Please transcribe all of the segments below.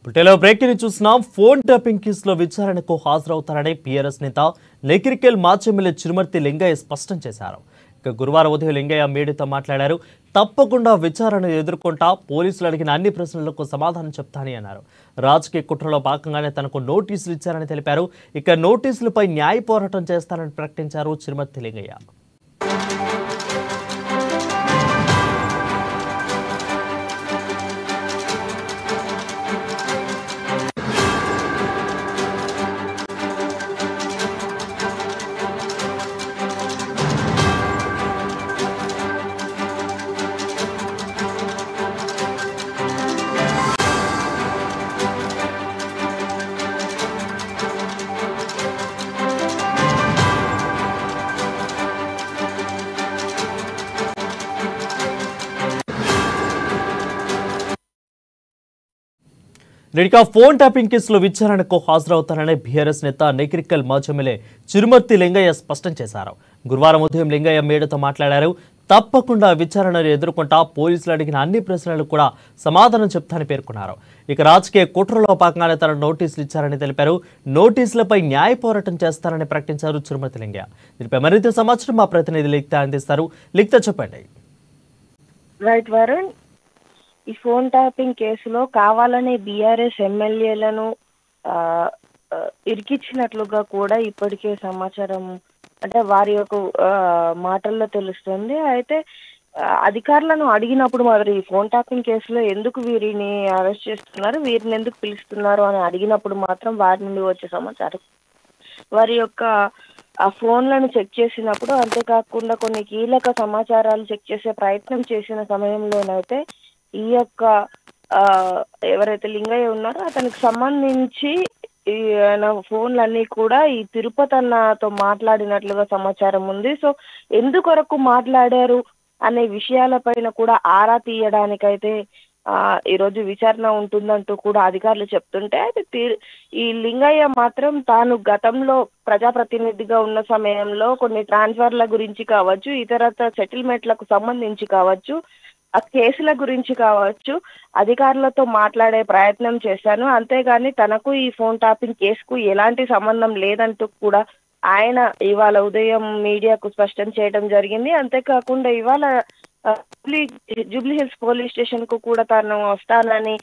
పుట్టెలో breaking చూస్తున్నాం. Phone tapping కేసులో విచారణకు హాజరవుతారని బీఆర్ఎస్ నేత నేకిరికెల్ మాజీ ఎమ్మెల్యే చిరుమర్తి లింగయ్య స్పష్టం చేశారు. ఇక గురువారం ఉదయం లింగయ్య మీడియాతో మాట్లాడారు. తప్పకుండా విచారణ ఎదుర్కొంటా, పోలీసులు అడిగిన అన్ని ప్రశ్నలకు సమాధానం చెప్తానని అన్నారు. రాజకీయ కుట్రలో భాగంగానే తనకు నోటీసులు ఇచ్చారని తెలిపారు. ఇక నోటీసులపై న్యాయ పోరాటం చేస్తానని ప్రకటించారు చిరుమర్తి లింగయ్య. ఇక ఫోన్ ట్యాపింగ్ కేసులో విచారణకు హాజరవుతారని బీఆర్ఎస్ నేత నేకిరికెల్ మాజీ ఎమ్మెల్యే చిరుమర్తి లింగయ్య స్పష్టం చేశారు. గురువారం ఉదయం లింగయ్య మీడియాతో మాట్లాడారు. తప్పకుండా విచారణను ఎదుర్కొంటా, పోలీసులు అడిగిన అన్ని ప్రశ్నలకు కూడా సమాధానం చెప్తానని పేర్కొన్నారు. ఇక రాజకీయ కుట్రలో భాగంగానే తన నోటీసులు ఇచ్చారని తెలిపారు. నోటీసులపై న్యాయ పోరాటం చేస్తారని ప్రకటించారు చిరుమర్తి లింగయ్య. దీనిపై మరింత సమాచారం మా ప్రతినిధి లిఖిత అందిస్తారు. లిఖిత చెప్పండి. రైట్ వరుణ్, ఈ ఫోన్ ట్యాపింగ్ కేసులో కావాలనే బీఆర్ఎస్ ఎమ్మెల్యేలను ఇరికిచ్చినట్లుగా కూడా ఇప్పటికే సమాచారం అంటే వారి యొక్క మాటల్లో తెలుస్తుంది. అయితే అధికారులను అడిగినప్పుడు మరి ఫోన్ ట్యాపింగ్ కేసులో ఎందుకు వీరిని అరెస్ట్ చేస్తున్నారు, వీరిని ఎందుకు పిలుస్తున్నారు అని అడిగినప్పుడు మాత్రం వారి నుండి వచ్చే సమాచారం వారి యొక్క ఆ ఫోన్లను చెక్ చేసినప్పుడు, అంతేకాకుండా కొన్ని కీలక సమాచారాలు చెక్ చేసే ప్రయత్నం చేసిన సమయంలోనైతే ఈ యొక్క ఎవరైతే లింగయ్య ఉన్నారో అతనికి సంబంధించి ఈ ఫోన్లన్నీ కూడా ఈ తిరుపతి అన్నతో మాట్లాడినట్లుగా సమాచారం ఉంది. సో ఎందుకొరకు మాట్లాడారు అనే విషయాలపైన కూడా ఆరా తీయడానికైతే ఈరోజు విచారణ ఉంటుందంటూ కూడా అధికారులు చెప్తుంటే, అయితే ఈ లింగయ్య మాత్రం తాను గతంలో ప్రజాప్రతినిధిగా ఉన్న సమయంలో కొన్ని ట్రాన్స్ఫర్ల గురించి కావచ్చు, ఇతరత్ర సెటిల్మెంట్లకు సంబంధించి కావచ్చు, ఆ కేసుల గురించి కావచ్చు అధికారులతో మాట్లాడే ప్రయత్నం చేశాను, అంతేగాని తనకు ఈ ఫోన్ ట్యాపింగ్ కేసుకు ఎలాంటి సంబంధం లేదంటూ కూడా ఆయన ఇవాళ ఉదయం మీడియాకు స్పష్టం చేయడం జరిగింది. అంతేకాకుండా ఇవాళ జూబ్లీ హిల్స్ పోలీస్ స్టేషన్ కు కూడా తాను వస్తానని,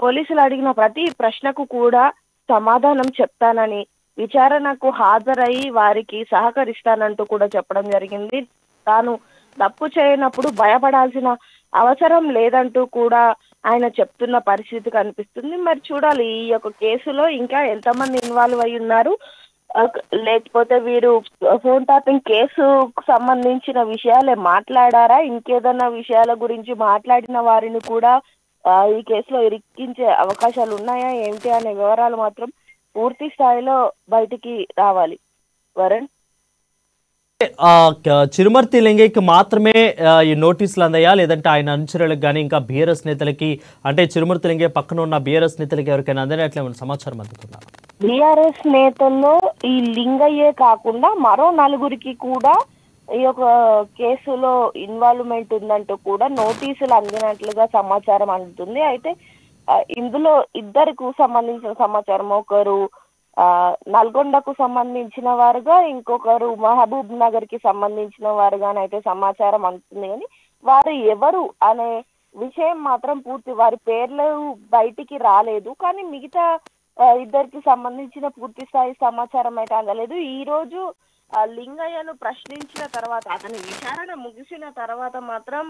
పోలీసులు అడిగిన ప్రతి ప్రశ్నకు కూడా సమాధానం చెప్తానని, విచారణకు హాజరయ్యి వారికి సహకరిస్తానంటూ కూడా చెప్పడం జరిగింది. తాను తప్పు చేయనప్పుడు భయపడాల్సిన అవసరం లేదంటూ కూడా ఆయన చెప్తున్న పరిస్థితి కనిపిస్తుంది. మరి చూడాలి ఈ యొక్క కేసులో ఇంకా ఎంతమంది ఇన్వాల్వ్ అయి ఉన్నారు, లేకపోతే వీరు ఫోన్ ట్యాపింగ్ కేసుకు సంబంధించిన విషయాలే మాట్లాడారా, ఇంకేదన్నా విషయాల గురించి మాట్లాడిన వారిని కూడా ఈ కేసులో ఇరికించే అవకాశాలు ఉన్నాయా ఏమిటి అనే వివరాలు మాత్రం పూర్తి స్థాయిలో బయటికి రావాలి. వరుణ్, చిరుమర్తి లింగయ్యకి మాత్రమే ఈ నోటీసులు అందాయా, లేదంటే ఆయన అనుచరులకు కానీ ఇంకా బీఆర్ఎస్ నేతలకి, అంటే చిరుమర్తి లింగయ్య పక్కన ఉన్న బీఆర్ఎస్ నేతలకి ఎవరికైనా అందనట్లే సమాచారం అందుతున్నారు? బీఆర్ఎస్ నేతల్లో ఈ లింగయ్యే కాకుండా మరో నలుగురికి కూడా ఈ యొక్క కేసులో ఇన్వాల్వ్మెంట్ ఉందంటూ కూడా నోటీసులు అందినట్లుగా సమాచారం అందుతుంది. అయితే ఇందులో ఇద్దరికి సంబంధించిన సమాచారం, ఒకరు నల్గొండకు సంబంధించిన వారుగా, ఇంకొకరు మహబూబ్ నగర్ కి సంబంధించిన వారుగానైతే సమాచారం అందుతుంది. కానీ వారు ఎవరు అనే విషయం మాత్రం పూర్తి వారి పేర్లు బయటికి రాలేదు. కానీ మిగతా ఇద్దరికి సంబంధించిన పూర్తి స్థాయి సమాచారం అయితే అందలేదు. ఈ రోజు లింగయ్యను ప్రశ్నించిన తర్వాత, అతని విచారణ ముగిసిన తర్వాత మాత్రం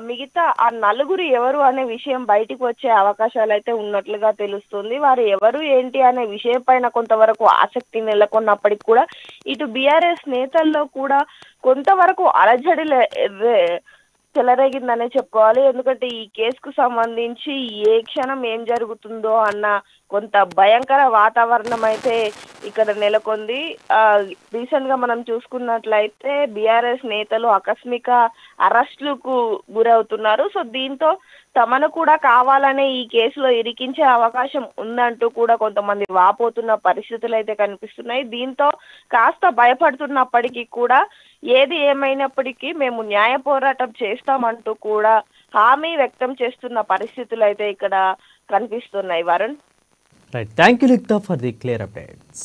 మిగతా ఆ నలుగురు ఎవరు అనే విషయం బయటికి వచ్చే అవకాశాలు అయితే ఉన్నట్లుగా తెలుస్తుంది. వారు ఎవరు ఏంటి అనే విషయం పైన కొంతవరకు ఆసక్తి నెలకొన్నప్పటికీ కూడా ఇటు బీఆర్ఎస్ నేతల్లో కూడా కొంతవరకు అలజడి చెలరేగిందనే చెప్పుకోవాలి. ఎందుకంటే ఈ కేసుకు సంబంధించి ఏ క్షణం ఏం జరుగుతుందో అన్న కొంత భయంకర వాతావరణం అయితే ఇక్కడ నెలకొంది. రీసెంట్ గా మనం చూసుకున్నట్లయితే బీఆర్ఎస్ నేతలు ఆకస్మిక అరెస్టులకు గురవుతున్నారు. సో దీంతో తమను కూడా కావాలనే ఈ కేసులో ఇరికించే అవకాశం ఉందంటూ కూడా కొంతమంది వాపోతున్న పరిస్థితులు అయితే కనిపిస్తున్నాయి. దీంతో కాస్త భయపడుతున్నప్పటికీ కూడా ఏది ఏమైనప్పటికీ మేము న్యాయ పోరాటం చేస్తామంటూ కూడా హామీ వ్యక్తం చేస్తున్న పరిస్థితులు అయితే ఇక్కడ కనిపిస్తున్నాయి. Varun. Right, thank you Likhitha for the clear updates.